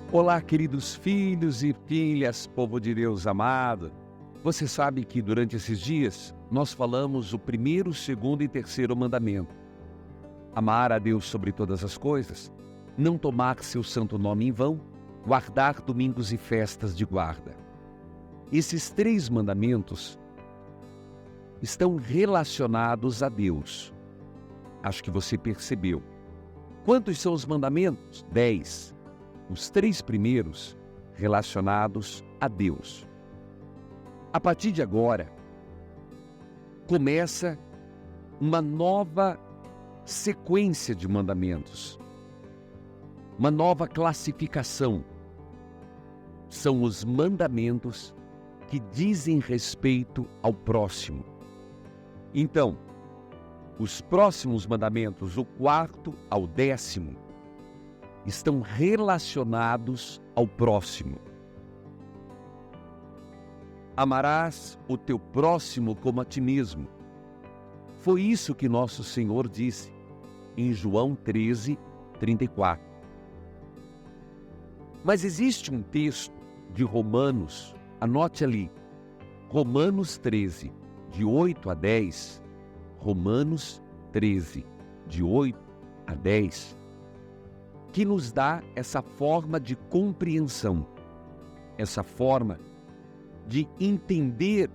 Olá, queridos filhos e filhas, povo de Deus amado. Você sabe que durante esses dias nós falamos o primeiro, segundo e terceiro mandamento. Amar a Deus sobre todas as coisas, não tomar seu santo nome em vão, guardar domingos e festas de guarda. Esses três mandamentos estão relacionados a Deus. Acho que você percebeu. Quantos são os mandamentos? 10. Os três primeiros relacionados a Deus. A partir de agora, começa uma nova sequência de mandamentos, uma nova classificação. São os mandamentos que dizem respeito ao próximo. Então, os próximos mandamentos, o 4º ao 10º, estão relacionados ao próximo. Amarás o teu próximo como a ti mesmo. Foi isso que nosso Senhor disse em João 13:34. Mas existe um texto de Romanos, anote ali, Romanos 13, de 8 a 10, Romanos 13, de 8 a 10, que nos dá essa forma de compreensão, essa forma de entender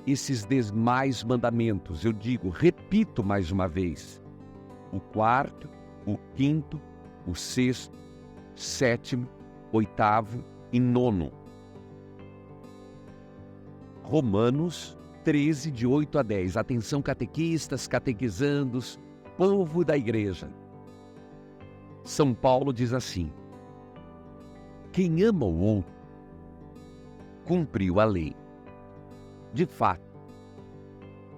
esses demais mandamentos. Eu digo, repito mais uma vez, o 4º, o 5º, o 6º, 7º, 8º e 9º. Romanos 13, de 8 a 10. Atenção, catequistas, catequizandos, povo da igreja. São Paulo diz assim: quem ama o outro, cumpriu a lei. De fato,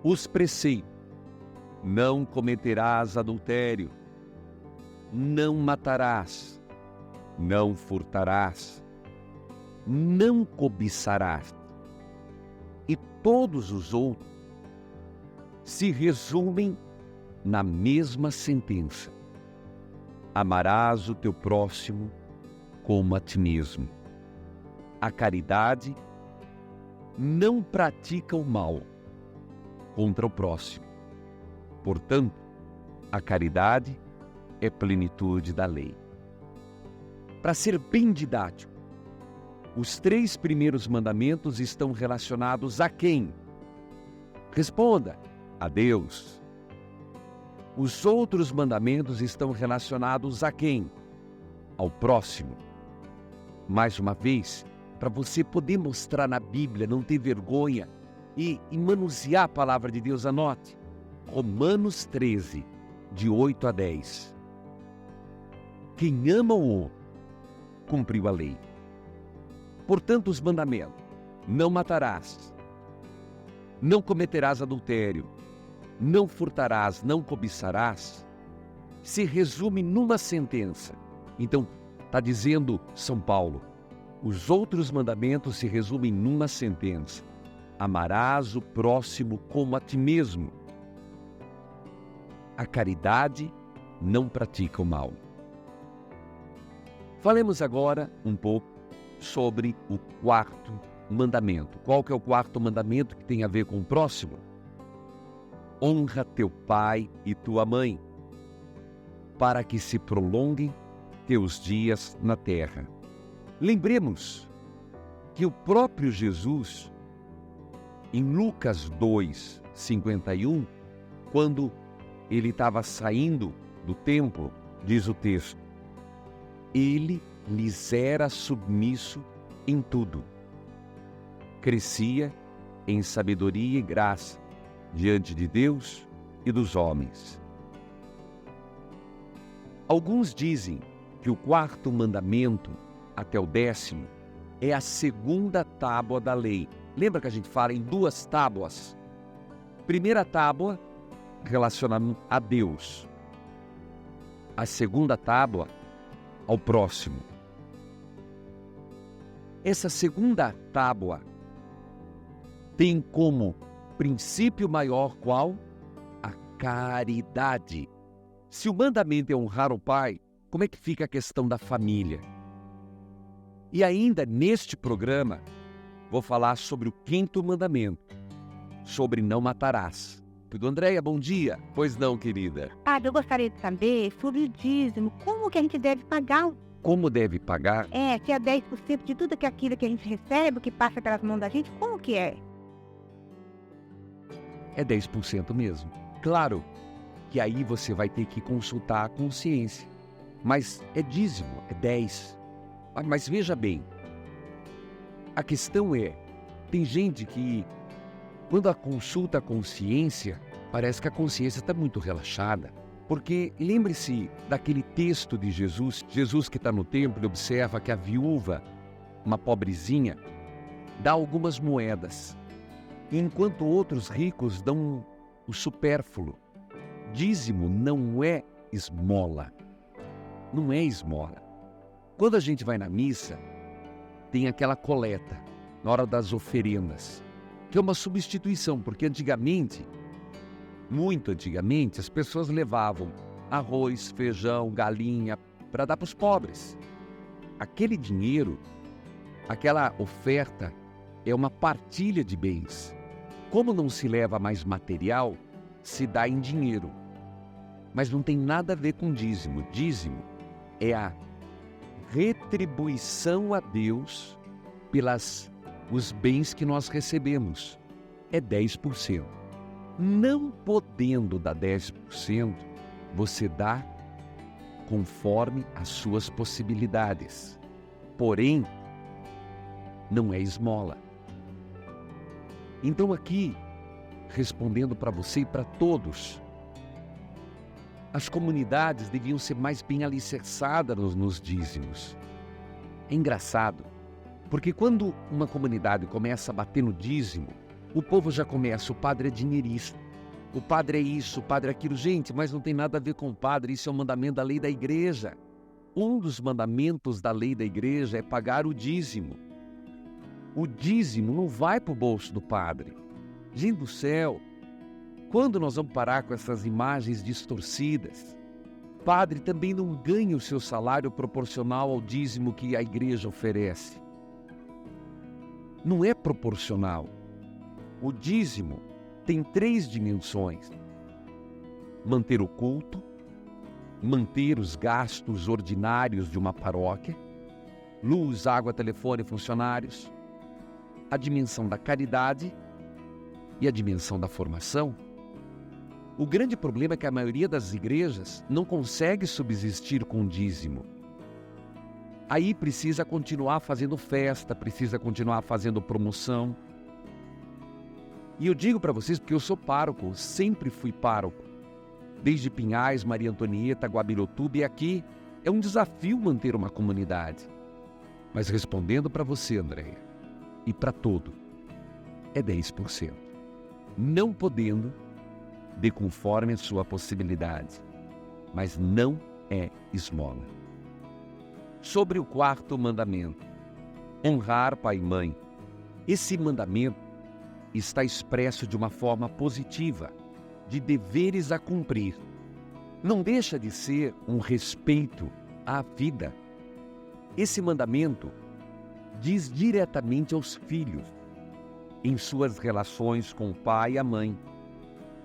os preceitos: não cometerás adultério, não matarás, não furtarás, não cobiçarás, e todos os outros se resumem na mesma sentença: amarás o teu próximo como a ti mesmo. A caridade não pratica o mal contra o próximo. Portanto, a caridade é plenitude da lei. Para ser bem didático, os três primeiros mandamentos estão relacionados a quem? Responda: a Deus. Os outros mandamentos estão relacionados a quem? Ao próximo. Mais uma vez, para você poder mostrar na Bíblia, não ter vergonha e manusear a palavra de Deus, anote. Romanos 13, de 8 a 10. Quem ama o outro, cumpriu a lei. Portanto, os mandamentos: não matarás, não cometerás adultério, não furtarás, não cobiçarás, se resume numa sentença. Então, está dizendo São Paulo, os outros mandamentos se resumem numa sentença: amarás o próximo como a ti mesmo. A caridade não pratica o mal. Falemos agora um pouco sobre o 4º mandamento. Qual que é o 4º mandamento que tem a ver com o próximo? Honra teu pai e tua mãe, para que se prolonguem teus dias na terra. Lembremos que o próprio Jesus, em Lucas 2:51, quando ele estava saindo do templo, diz o texto, ele lhes era submisso em tudo. Crescia em sabedoria e graça diante de Deus e dos homens. Alguns dizem que o 4º mandamento até o 10º é a segunda tábua da lei. Lembra que a gente fala em 2 tábuas? Primeira tábua relacionada a Deus. A segunda tábua ao próximo. Essa segunda tábua tem como princípio maior qual? A caridade. Se o mandamento é honrar o pai, como é que fica a questão da família? E ainda neste programa, vou falar sobre o 5º mandamento, sobre não matarás. Tudo, Andréia, bom dia. Pois não, querida. Padre, eu gostaria de saber sobre o dízimo. Como que a gente deve pagar? Como deve pagar? Se é 10% de tudo aquilo que a gente recebe, que passa pelas mãos da gente, como que é? É 10% mesmo. Claro que aí você vai ter que consultar a consciência. Mas é dízimo, é 10. Mas veja bem, a questão é, tem gente que, quando a consulta a consciência, parece que a consciência está muito relaxada. Porque lembre-se daquele texto de Jesus, Jesus que está no templo e observa que a viúva, uma pobrezinha, dá algumas moedas, enquanto outros ricos dão o supérfluo. Dízimo não é esmola, não é esmola. Quando a gente vai na missa, tem aquela coleta, na hora das oferendas, que é uma substituição, porque antigamente, muito antigamente, as pessoas levavam arroz, feijão, galinha, para dar para os pobres. Aquele dinheiro, aquela oferta, é uma partilha de bens. Como não se leva mais material, se dá em dinheiro. Mas não tem nada a ver com dízimo. Dízimo é a retribuição a Deus pelos bens que nós recebemos. É 10%. Não podendo dar 10%, você dá conforme as suas possibilidades. Porém, não é esmola. Então aqui, respondendo para você e para todos, as comunidades deviam ser mais bem alicerçadas nos dízimos. É engraçado, porque quando uma comunidade começa a bater no dízimo, o povo já começa, o padre é dinheirista, o padre é isso, o padre é aquilo. Gente, mas não tem nada a ver com o padre, isso é um mandamento da lei da igreja. Um dos mandamentos da lei da igreja é pagar o dízimo. O dízimo não vai para o bolso do padre. Gente do céu, quando nós vamos parar com essas imagens distorcidas? Padre também não ganha o seu salário proporcional ao dízimo que a igreja oferece. Não é proporcional. O dízimo tem 3 dimensões: manter o culto, manter os gastos ordinários de uma paróquia, luz, água, telefone, funcionários, a dimensão da caridade e a dimensão da formação. O grande problema é que a maioria das igrejas não consegue subsistir com dízimo. Aí precisa continuar fazendo festa, precisa continuar fazendo promoção. E eu digo para vocês, porque eu sou pároco, sempre fui pároco. Desde Pinhais, Maria Antonieta, Guabirotuba, e aqui é um desafio manter uma comunidade. Mas respondendo para você, Andréia, e para todo, é 10%. Não podendo, dê conforme a sua possibilidade, mas não é esmola. Sobre o 4º mandamento, honrar pai e mãe. Esse mandamento está expresso de uma forma positiva, de deveres a cumprir. Não deixa de ser um respeito à vida. Esse mandamento diz diretamente aos filhos, em suas relações com o pai e a mãe.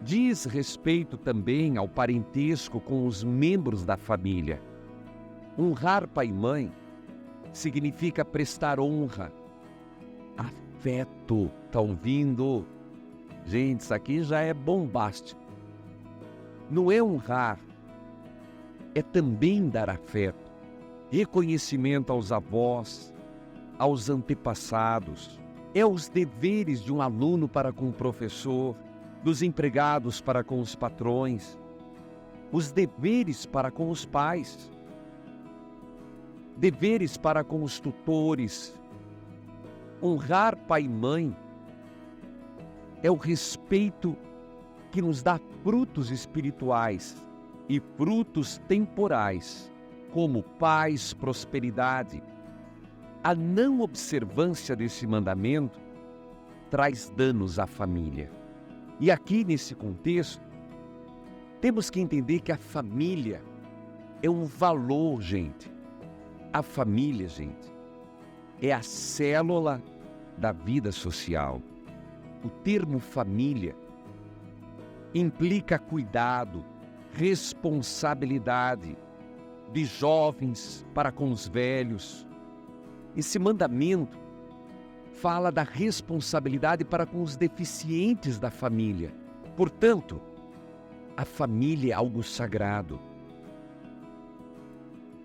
Diz respeito também ao parentesco com os membros da família. Honrar pai e mãe significa prestar honra, afeto. Tá ouvindo? Gente, isso aqui já é bombástico. Não é honrar, é também dar afeto, reconhecimento aos avós, aos antepassados. É os deveres de um aluno para com o professor, dos empregados para com os patrões, os deveres para com os pais, deveres para com os tutores. Honrar pai e mãe é o respeito que nos dá frutos espirituais e frutos temporais, como paz, prosperidade. A não observância desse mandamento traz danos à família. E aqui, nesse contexto, temos que entender que a família é um valor, gente. A família, gente, é a célula da vida social. O termo família implica cuidado, responsabilidade de jovens para com os velhos. Esse mandamento fala da responsabilidade para com os deficientes da família. Portanto, a família é algo sagrado.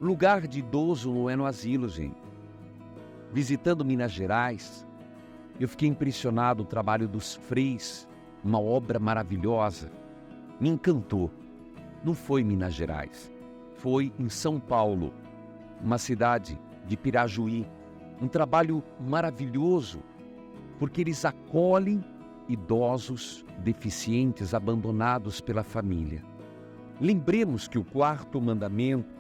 Lugar de idoso não é no asilo, gente. Visitando Minas Gerais, eu fiquei impressionado o trabalho dos freis, uma obra maravilhosa. Me encantou. Não foi em Minas Gerais, foi em São Paulo, uma cidade de Pirajuí. Um trabalho maravilhoso, porque eles acolhem idosos, deficientes, abandonados pela família. Lembremos que o 4º mandamento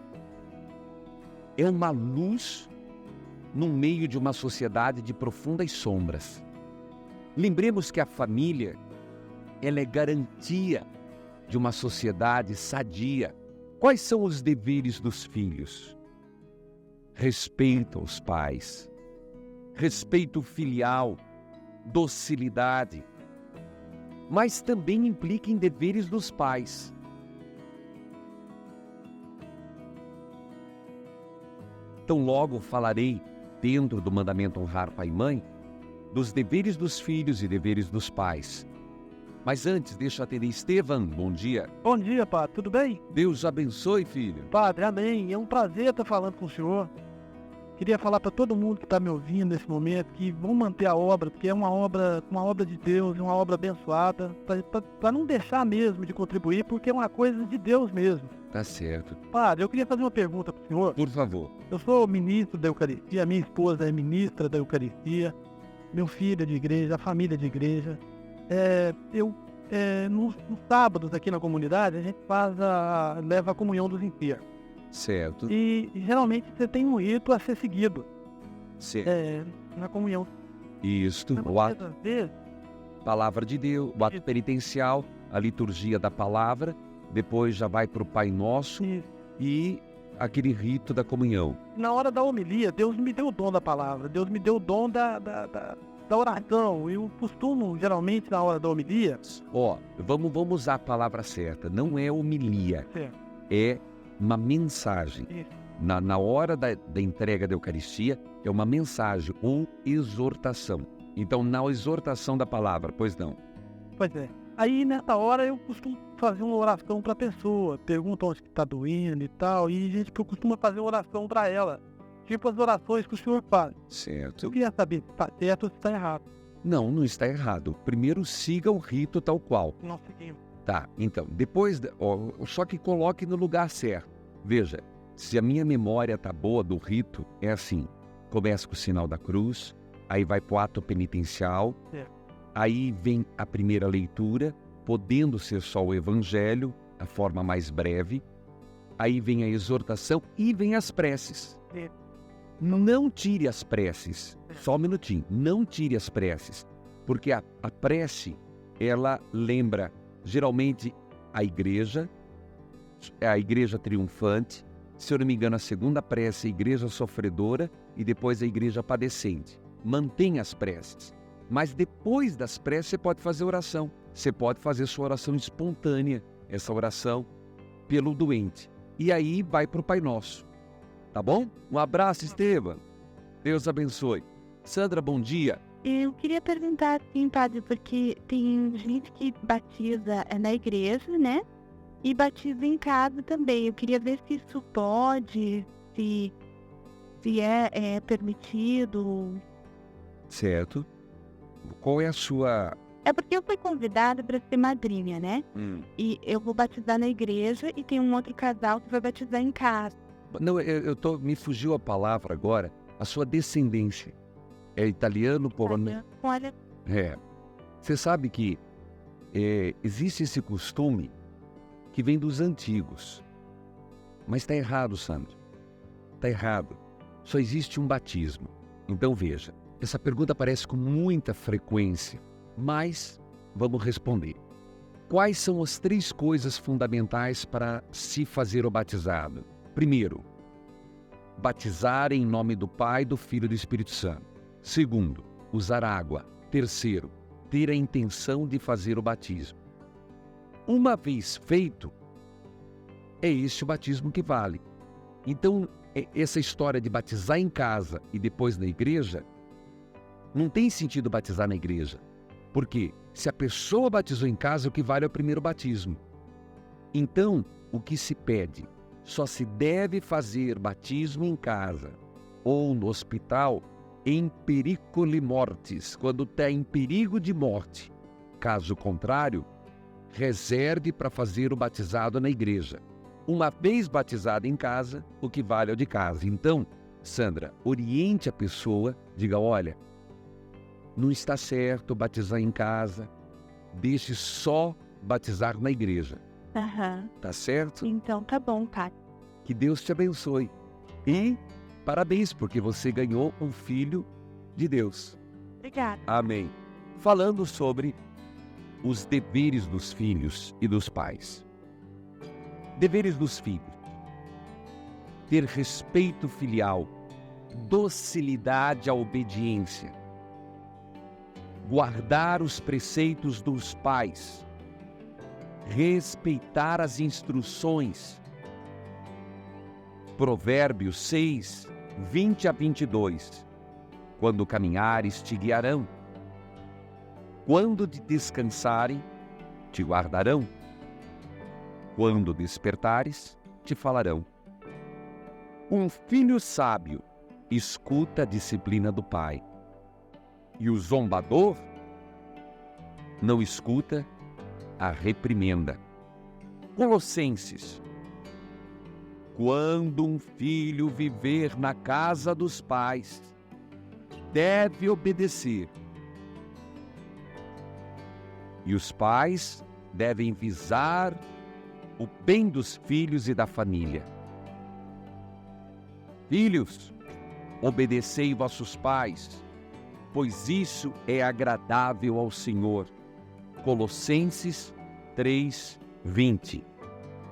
é uma luz no meio de uma sociedade de profundas sombras. Lembremos que a família, ela é garantia de uma sociedade sadia. Quais são os deveres dos filhos? Respeito aos pais, respeito filial, docilidade, mas também implica em deveres dos pais. Então logo falarei, dentro do mandamento honrar pai e mãe, dos deveres dos filhos e deveres dos pais. Mas antes, deixa eu atender Estevam. Bom dia. Bom dia, padre. Tudo bem? Deus abençoe, filho. Padre, amém. É um prazer estar falando com o senhor. Queria falar para todo mundo que está me ouvindo nesse momento que vão manter a obra, porque é uma obra de Deus, uma obra abençoada, para não deixar mesmo de contribuir, porque é uma coisa de Deus mesmo. Tá certo. Padre, eu queria fazer uma pergunta para o senhor. Por favor. Eu sou ministro da Eucaristia, minha esposa é ministra da Eucaristia, meu filho é de igreja, a família é de igreja. Nos sábados aqui na comunidade, a gente leva a comunhão dos enfermos. Certo. E geralmente você tem um rito a ser seguido. Certo. Na comunhão. Isto, o ato, palavra de Deus, o ato penitencial, a liturgia da palavra, depois já vai para o Pai Nosso e aquele rito da comunhão. Na hora da homilia, Deus me deu o dom da palavra, Deus me deu o dom da oração. Eu costumo, geralmente, na hora da homilia... Vamos usar a palavra certa, não é homilia, é uma mensagem. Na hora da entrega da Eucaristia, é uma mensagem ou exortação. Então, na exortação da palavra, pois não? Pois é. Aí, nessa hora, eu costumo fazer uma oração para a pessoa, pergunta onde está doendo e tal, e a gente costuma fazer uma oração para ela, tipo as orações que o senhor faz. Certo. Eu queria saber se está certo ou se está errado. Não está errado. Primeiro, siga o rito tal qual. Nós seguimos. Tá, então, depois, só que coloque no lugar certo. Veja, se a minha memória tá boa do rito, é assim, começa com o sinal da cruz, aí vai pro ato penitencial, aí vem a primeira leitura, podendo ser só o evangelho, a forma mais breve, aí vem a exortação e vem as preces. Não tire as preces, só um minutinho, não tire as preces, porque a prece, ela lembra geralmente a igreja triunfante, se eu não me engano a segunda prece é a igreja sofredora e depois a igreja padecente. Mantenha as preces, mas depois das preces você pode fazer oração, você pode fazer sua oração espontânea, essa oração pelo doente, e aí vai para o Pai Nosso, tá bom? Um abraço, Estevam, Deus abençoe. Sandra, bom dia. Eu queria perguntar assim, padre, porque tem gente que batiza na igreja, né? E batiza em casa também. Eu queria ver se isso pode, se é permitido. Certo. Qual é a sua... É porque eu fui convidada para ser madrinha, né? E eu vou batizar na igreja e tem um outro casal que vai batizar em casa. Não, me fugiu a palavra agora. A sua descendência. É italiano, polonês? Olha. Você sabe que existe esse costume que vem dos antigos. Mas está errado, Sandro. Está errado. Só existe um batismo. Então veja, essa pergunta aparece com muita frequência, mas vamos responder. Quais são as 3 coisas fundamentais para se fazer o batizado? Primeiro, batizar em nome do Pai, do Filho e do Espírito Santo. Segundo, usar água. Terceiro, ter a intenção de fazer o batismo. Uma vez feito, é este o batismo que vale. Então, essa história de batizar em casa e depois na igreja, não tem sentido batizar na igreja. Por quê? Se a pessoa batizou em casa, o que vale é o primeiro batismo. Então, o que se pede? Só se deve fazer batismo em casa ou no hospital em pericoli mortis, quando está em perigo de morte. Caso contrário, reserve para fazer o batizado na igreja. Uma vez batizado em casa, o que vale é o de casa. Então, Sandra, oriente a pessoa, diga, olha, não está certo batizar em casa, deixe só batizar na igreja. Tá certo? Então tá bom, pai. Que Deus te abençoe. E parabéns, porque você ganhou um filho de Deus. Obrigada. Amém. Falando sobre os deveres dos filhos e dos pais. Deveres dos filhos: ter respeito filial, docilidade à obediência, guardar os preceitos dos pais, respeitar as instruções. Provérbios 6, 20 a 22. Quando caminhares, te guiarão. Quando te descansarem, te guardarão. Quando despertares, te falarão. Um filho sábio escuta a disciplina do pai, e o zombador não escuta a reprimenda. Colossenses: quando um filho viver na casa dos pais, deve obedecer, e os pais devem visar o bem dos filhos e da família. Filhos, obedecei vossos pais, pois isso é agradável ao Senhor. Colossenses 3, 20.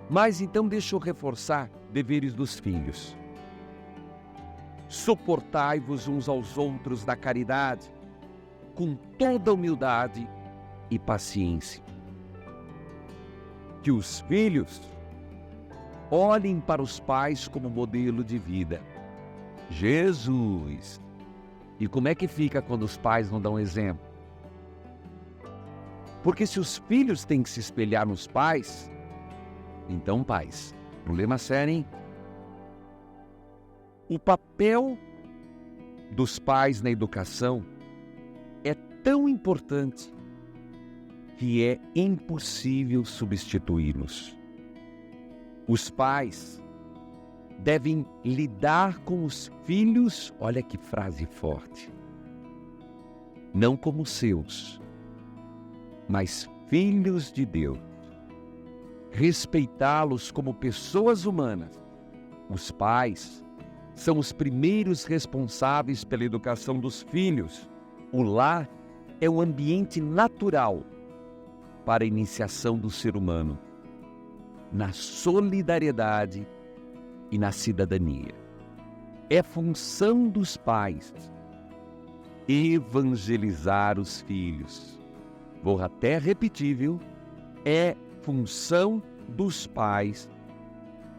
Mas então deixa eu reforçar deveres dos filhos. Suportai-vos uns aos outros na caridade, com toda humildade e paciência. Que os filhos olhem para os pais como modelo de vida. Jesus! E como é que fica quando os pais não dão exemplo? Porque se os filhos têm que se espelhar nos pais, então, pais, problema sério, hein? O papel dos pais na educação é tão importante que é impossível substituí-los. Os pais devem lidar com os filhos, olha que frase forte, não como seus, mas filhos de Deus. Respeitá-los como pessoas humanas. Os pais são os primeiros responsáveis pela educação dos filhos. O lar é um ambiente natural para a iniciação do ser humano na solidariedade e na cidadania. É função dos pais evangelizar os filhos. Vou até repetir, viu? É função dos pais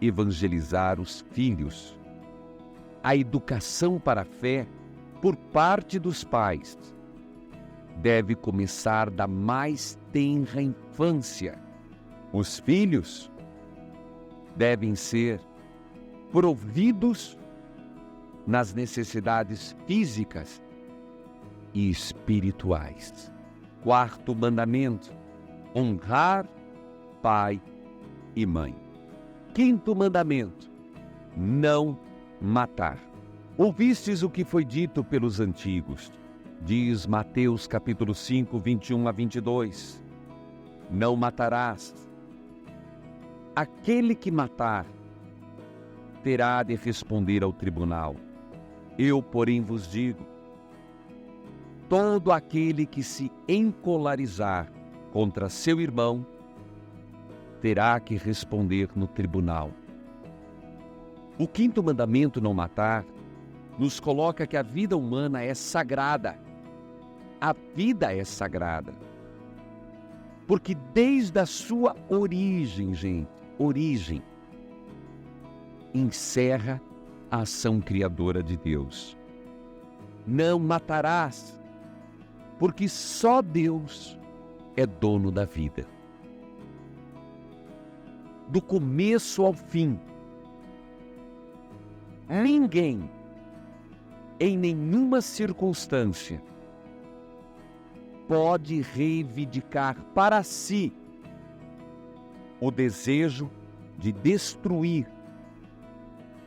evangelizar os filhos. A educação para a fé, por parte dos pais, deve começar da mais tenra infância. Os filhos devem ser providos nas necessidades físicas e espirituais. Quarto mandamento: honrar pai e mãe. Quinto mandamento: não matar. Ouvistes o que foi dito pelos antigos, diz Mateus capítulo 5, 21 a 22. Não matarás. Aquele que matar terá de responder ao tribunal. Eu, porém, vos digo: todo aquele que se encolarizar contra seu irmão terá que responder no tribunal. O quinto mandamento, não matar, nos coloca que a vida humana é sagrada. A vida é sagrada. Porque desde a sua origem, gente, encerra a ação criadora de Deus. Não matarás, porque só Deus é dono da vida. Do começo ao fim, ninguém, em nenhuma circunstância, pode reivindicar para si o desejo de destruir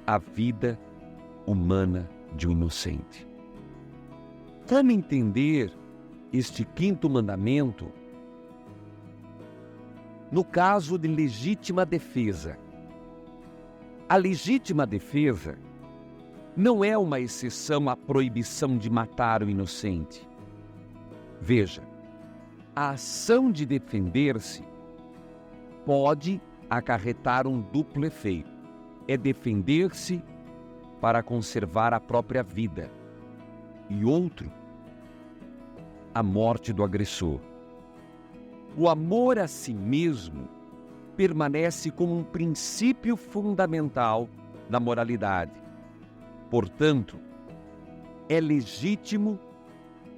a vida humana de um inocente. Como entender este quinto mandamento no caso de legítima defesa? A legítima defesa não é uma exceção à proibição de matar o inocente. Veja, a ação de defender-se pode acarretar um duplo efeito. É defender-se para conservar a própria vida e outro, a morte do agressor. O amor a si mesmo permanece como um princípio fundamental da moralidade. Portanto, é legítimo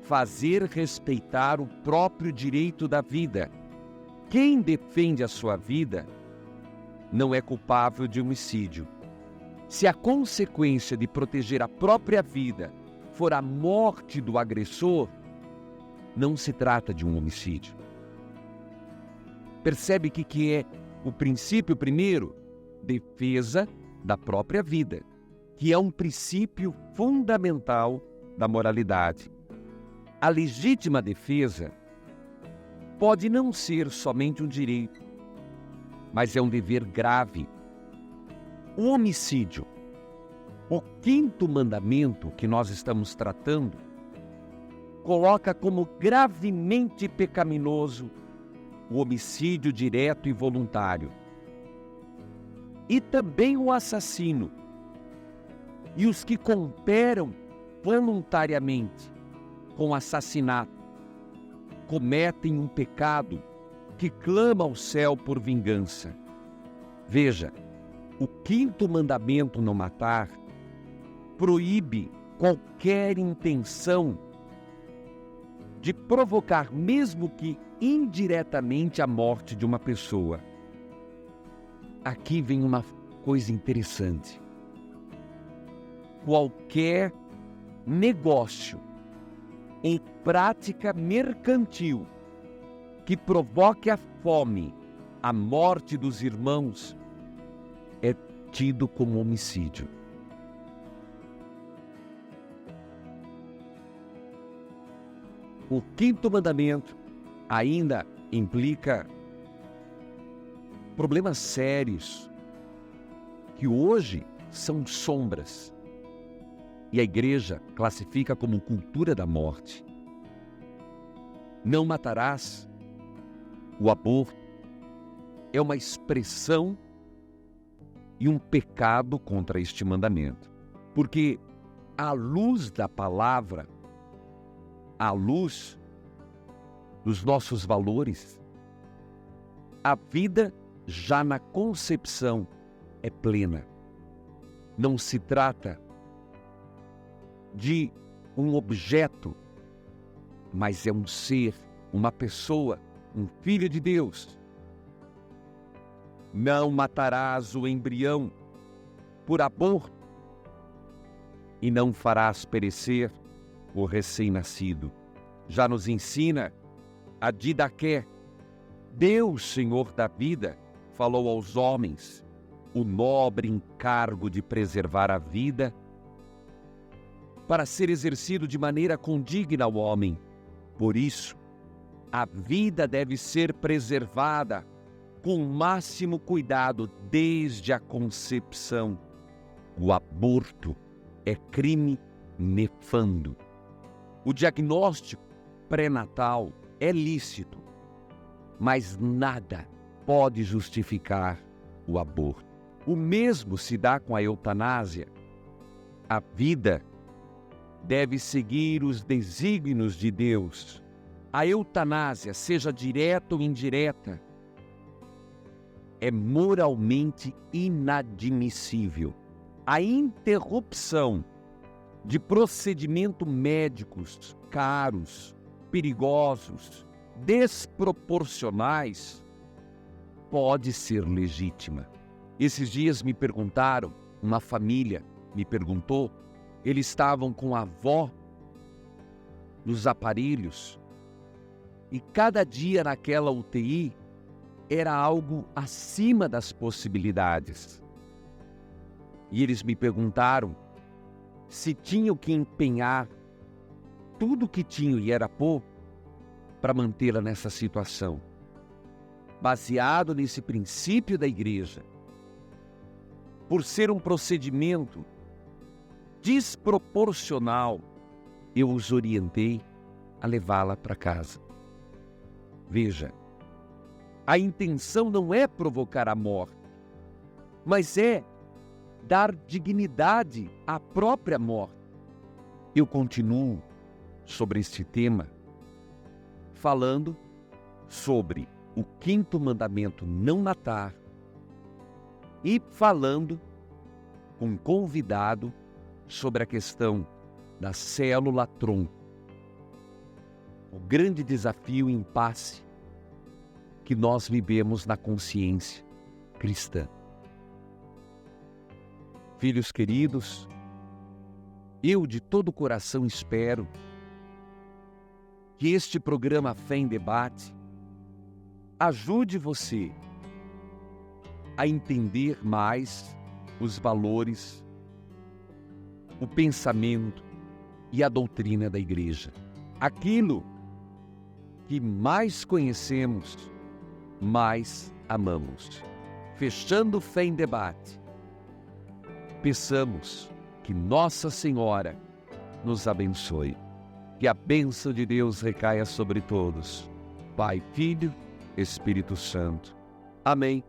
fazer respeitar o próprio direito da vida. Quem defende a sua vida não é culpável de homicídio. Se a consequência de proteger a própria vida for a morte do agressor, não se trata de um homicídio. Percebe que é o princípio primeiro? Defesa da própria vida, que é um princípio fundamental da moralidade. A legítima defesa pode não ser somente um direito, mas é um dever grave. O homicídio, o quinto mandamento que nós estamos tratando, coloca como gravemente pecaminoso o homicídio direto e voluntário, e também o assassino, e os que cooperam voluntariamente com assassinato, cometem um pecado que clama ao céu por vingança. Veja, o quinto mandamento, não matar, proíbe qualquer intenção de provocar, mesmo que indiretamente, a morte de uma pessoa. Aqui vem uma coisa interessante. Qualquer negócio em prática mercantil que provoque a fome, a morte dos irmãos, é tido como homicídio. O quinto mandamento ainda implica problemas sérios que hoje são sombras e a igreja classifica como cultura da morte. Não matarás. O aborto é uma expressão e um pecado contra este mandamento, porque à luz da palavra, à luz dos nossos valores, a vida já na concepção é plena. Não se trata de um objeto, mas é um ser, uma pessoa, um filho de Deus. Não matarás o embrião por aborto e não farás perecer o recém-nascido. Já nos ensina a Didaqué. Deus, Senhor da vida, falou aos homens o nobre encargo de preservar a vida para ser exercido de maneira condigna ao homem. Por isso, a vida deve ser preservada com o máximo cuidado desde a concepção. O aborto é crime nefando. O diagnóstico pré-natal é lícito, mas nada pode justificar o aborto. O mesmo se dá com a eutanásia. A vida deve seguir os desígnios de Deus. A eutanásia, seja direta ou indireta, é moralmente inadmissível. A interrupção de procedimentos médicos caros, perigosos, desproporcionais, pode ser legítima. Esses dias me perguntaram, uma família me perguntou, eles estavam com a avó nos aparelhos e cada dia naquela UTI era algo acima das possibilidades. E eles me perguntaram se tinham que empenhar tudo que tinham, e era pouco, para mantê-la nessa situação. Baseado nesse princípio da igreja, por ser um procedimento desproporcional, eu os orientei a levá-la para casa. Veja, a intenção não é provocar a morte, mas é dar dignidade à própria morte. Eu continuo sobre este tema, falando sobre o 5º mandamento, não matar, e falando com um convidado sobre a questão da célula-tronco. O grande desafio e impasse que nós vivemos na consciência cristã. Filhos queridos, eu de todo o coração espero que este programa Fé em Debate ajude você a entender mais os valores, o pensamento e a doutrina da igreja. Aquilo que mais conhecemos, mais amamos. Fechando Fé em Debate, peçamos que Nossa Senhora nos abençoe. Que a bênção de Deus recaia sobre todos. Pai, Filho, Espírito Santo. Amém.